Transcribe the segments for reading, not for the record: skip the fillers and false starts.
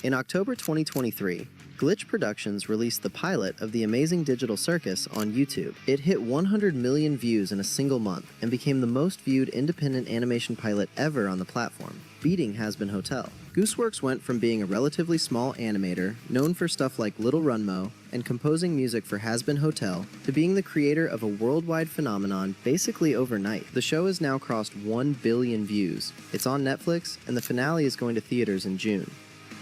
In October 2023, Glitch Productions released the pilot of The Amazing Digital Circus on YouTube. It hit 100 million views in a single month and became the most viewed independent animation pilot ever on the platform, beating Has-Been Hotel. Gooseworx went from being a relatively small animator, known for stuff like Little Runmo and composing music for Has-Been Hotel, to being the creator of a worldwide phenomenon basically overnight. The show has now crossed 1 billion views. It's on Netflix, and the finale is going to theaters in June.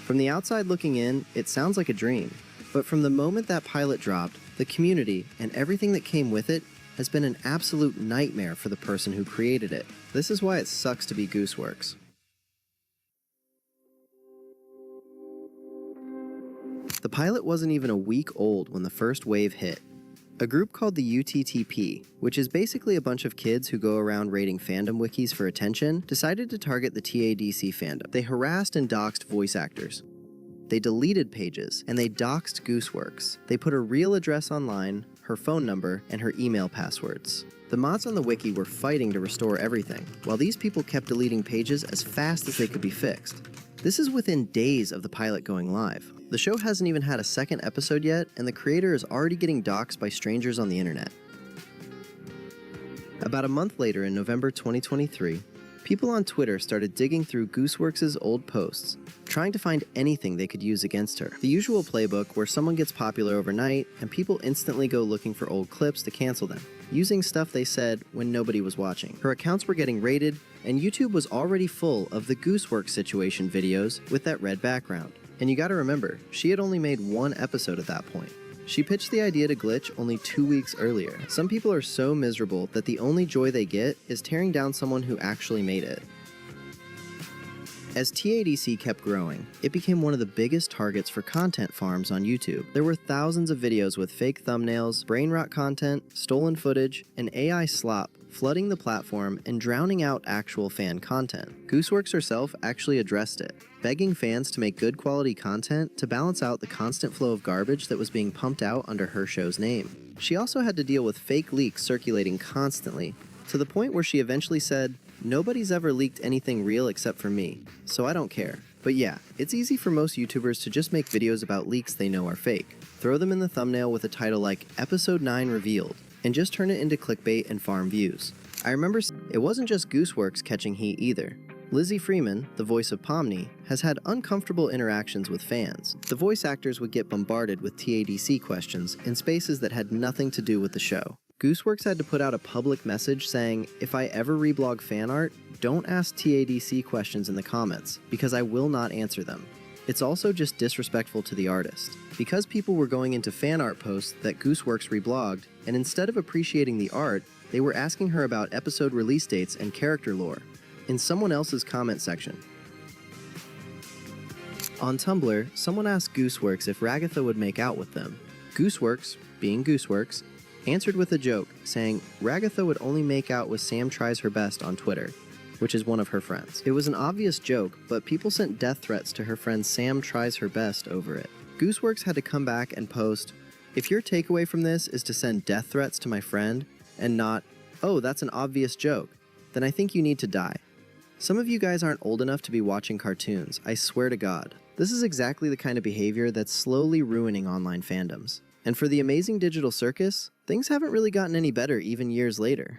From the outside looking in, it sounds like a dream. But from the moment that pilot dropped, the community and everything that came with it has been an absolute nightmare for the person who created it. This is why it sucks to be Gooseworx. The pilot wasn't even a week old when the first wave hit. A group called the UTTP, which is basically a bunch of kids who go around raiding fandom wikis for attention, decided to target the TADC fandom. They harassed and doxed voice actors. They deleted pages, and they doxed Gooseworx. They put her real address online, her phone number, and her email passwords. The mods on the wiki were fighting to restore everything, while these people kept deleting pages as fast as they could be fixed. This is within days of the pilot going live. The show hasn't even had a second episode yet, and the creator is already getting doxxed by strangers on the internet. About a month later, in November 2023, people on Twitter started digging through Gooseworx's old posts, trying to find anything they could use against her. The usual playbook where someone gets popular overnight, and people instantly go looking for old clips to cancel them, using stuff they said when nobody was watching. Her accounts were getting raided, and YouTube was already full of the Gooseworx situation videos with that red background. And you gotta remember, she had only made one episode at that point. She pitched the idea to Glitch only 2 weeks earlier. Some people are so miserable that the only joy they get is tearing down someone who actually made it. As TADC kept growing, it became one of the biggest targets for content farms on YouTube. There were thousands of videos with fake thumbnails, brain rot content, stolen footage, and AI slop flooding the platform and drowning out actual fan content. Gooseworx herself actually addressed it, begging fans to make good quality content to balance out the constant flow of garbage that was being pumped out under her show's name. She also had to deal with fake leaks circulating constantly, to the point where she eventually said, "Nobody's ever leaked anything real except for me, so I don't care." But yeah, it's easy for most YouTubers to just make videos about leaks they know are fake. Throw them in the thumbnail with a title like Episode 9 Revealed, and just turn it into clickbait and farm views. I remember it wasn't just Gooseworx catching heat either. Lizzie Freeman, the voice of Pomni, has had uncomfortable interactions with fans. The voice actors would get bombarded with TADC questions in spaces that had nothing to do with the show. Gooseworx had to put out a public message saying, "If I ever reblog fan art, don't ask TADC questions in the comments, because I will not answer them." It's also just disrespectful to the artist. Because people were going into fan art posts that Gooseworx reblogged, and instead of appreciating the art, they were asking her about episode release dates and character lore in someone else's comment section. On Tumblr, someone asked Gooseworx if Ragatha would make out with them. Gooseworx, being Gooseworx, answered with a joke, saying Ragatha would only make out with Sam Tries Her Best on Twitter, which is one of her friends. It was an obvious joke, but people sent death threats to her friend Sam Tries Her Best over it. Gooseworx had to come back and post, "If your takeaway from this is to send death threats to my friend, and not, oh, that's an obvious joke, then I think you need to die. Some of you guys aren't old enough to be watching cartoons, I swear to God." This is exactly the kind of behavior that's slowly ruining online fandoms. And for the Amazing Digital Circus, things haven't really gotten any better even years later.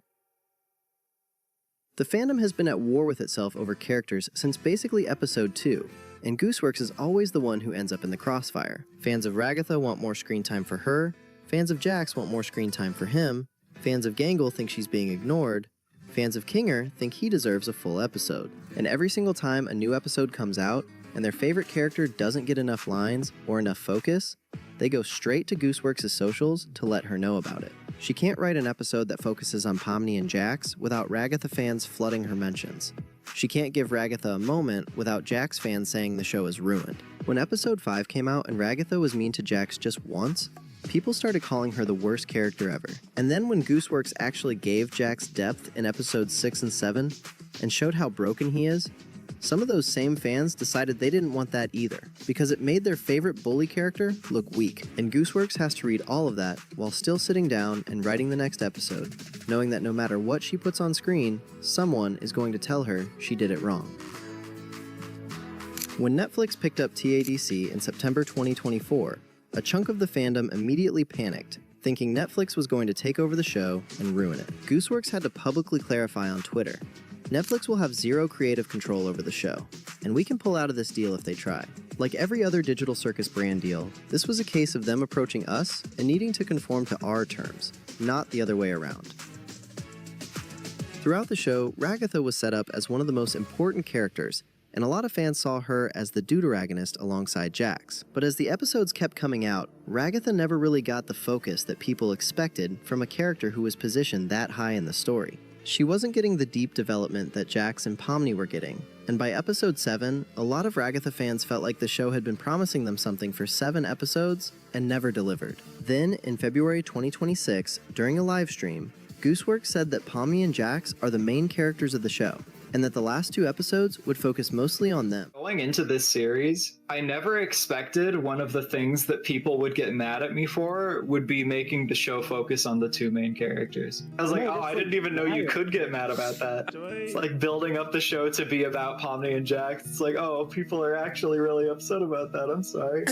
The fandom has been at war with itself over characters since basically episode 2, and Gooseworx is always the one who ends up in the crossfire. Fans of Ragatha want more screen time for her, fans of Jax want more screen time for him, fans of Gangle think she's being ignored, fans of Kinger think he deserves a full episode. And every single time a new episode comes out, and their favorite character doesn't get enough lines or enough focus, they go straight to Gooseworx's socials to let her know about it. She can't write an episode that focuses on Pomni and Jax without Ragatha fans flooding her mentions. She can't give Ragatha a moment without Jax fans saying the show is ruined. When episode 5 came out and Ragatha was mean to Jax just once, people started calling her the worst character ever. And then when Gooseworx actually gave Jax depth in episodes 6 and 7 and showed how broken he is, some of those same fans decided they didn't want that either, because it made their favorite bully character look weak. And Gooseworx has to read all of that while still sitting down and writing the next episode, knowing that no matter what she puts on screen, someone is going to tell her she did it wrong. When Netflix picked up TADC in September 2024, a chunk of the fandom immediately panicked, thinking Netflix was going to take over the show and ruin it. Gooseworx had to publicly clarify on Twitter, Netflix will have zero creative control over the show, and we can pull out of this deal if they try. Like every other Digital Circus brand deal, this was a case of them approaching us and needing to conform to our terms, not the other way around. Throughout the show, Ragatha was set up as one of the most important characters, and a lot of fans saw her as the deuteragonist alongside Jax. But as the episodes kept coming out, Ragatha never really got the focus that people expected from a character who was positioned that high in the story. She wasn't getting the deep development that Jax and Pomni were getting, and by episode 7, a lot of Ragatha fans felt like the show had been promising them something for 7 episodes and never delivered. Then, in February 2026, during a live stream, Gooseworx said that Pomni and Jax are the main characters of the show, and that the last 2 episodes would focus mostly on them. Going into this series, I never expected one of the things that people would get mad at me for would be making the show focus on the 2 main characters. I was like, oh, I didn't even know you could get mad about that. It's like building up the show to be about Pomni and Jax. It's like, oh, people are actually really upset about that. I'm sorry.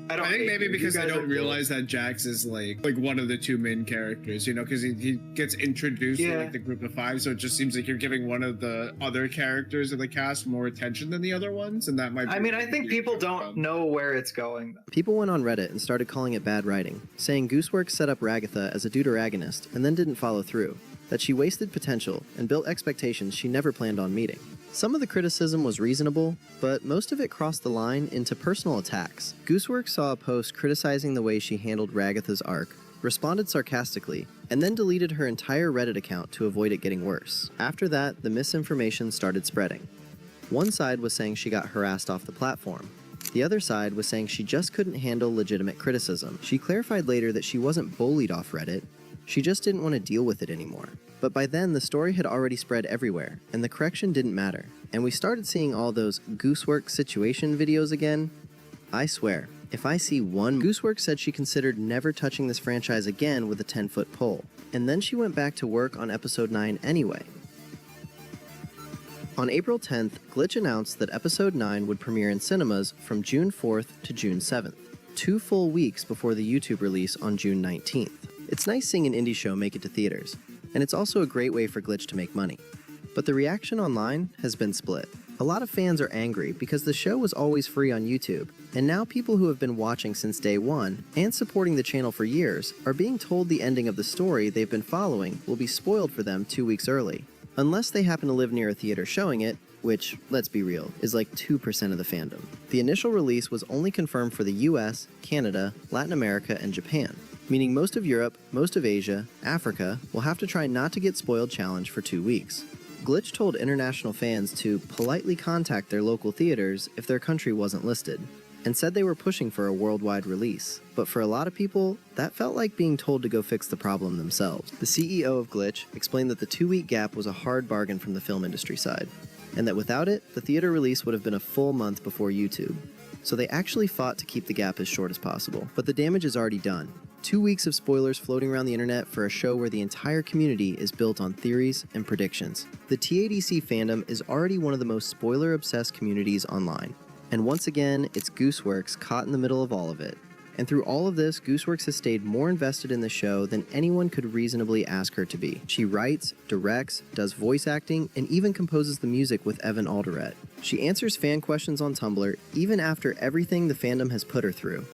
I think maybe because I don't realize that Jax is like one of the 2 main characters, you know, because he gets introduced to like the group of 5, so it just seems like you're giving one of the other characters in the cast more attention than the other ones, and that might be... I mean, I think people don't know where it's going. People went on Reddit and started calling it bad writing, saying Gooseworx set up Ragatha as a deuteragonist and then didn't follow through, that she wasted potential and built expectations she never planned on meeting. Some of the criticism was reasonable, but most of it crossed the line into personal attacks. Gooseworx saw a post criticizing the way she handled Ragatha's arc, responded sarcastically, and then deleted her entire Reddit account to avoid it getting worse. After that, the misinformation started spreading. One side was saying she got harassed off the platform. The other side was saying she just couldn't handle legitimate criticism. She clarified later that she wasn't bullied off Reddit, she just didn't want to deal with it anymore. But by then, the story had already spread everywhere, and the correction didn't matter. And we started seeing all those Gooseworx situation videos again. I swear, if I see one, Gooseworx said she considered never touching this franchise again with a 10-foot pole. And then she went back to work on episode 9 anyway. On April 10th, Glitch announced that episode 9 would premiere in cinemas from June 4th to June 7th, 2 full weeks before the YouTube release on June 19th. It's nice seeing an indie show make it to theaters, and it's also a great way for Glitch to make money. But the reaction online has been split. A lot of fans are angry because the show was always free on YouTube, and now people who have been watching since day one and supporting the channel for years are being told the ending of the story they've been following will be spoiled for them 2 weeks early. Unless they happen to live near a theater showing it, which, let's be real, is like 2% of the fandom. The initial release was only confirmed for the US, Canada, Latin America, and Japan, meaning most of Europe, most of Asia, Africa will have to try not to get spoiled challenge for 2 weeks. Glitch told international fans to politely contact their local theaters if their country wasn't listed, and said they were pushing for a worldwide release. But for a lot of people, that felt like being told to go fix the problem themselves. The CEO of Glitch explained that the 2-week gap was a hard bargain from the film industry side, and that without it, the theater release would have been a full month before YouTube. So they actually fought to keep the gap as short as possible. But the damage is already done. 2 weeks of spoilers floating around the internet for a show where the entire community is built on theories and predictions. The TADC fandom is already one of the most spoiler-obsessed communities online. And once again, it's Gooseworx caught in the middle of all of it. And through all of this, Gooseworx has stayed more invested in the show than anyone could reasonably ask her to be. She writes, directs, does voice acting, and even composes the music with Evan Alderette. She answers fan questions on Tumblr even after everything the fandom has put her through.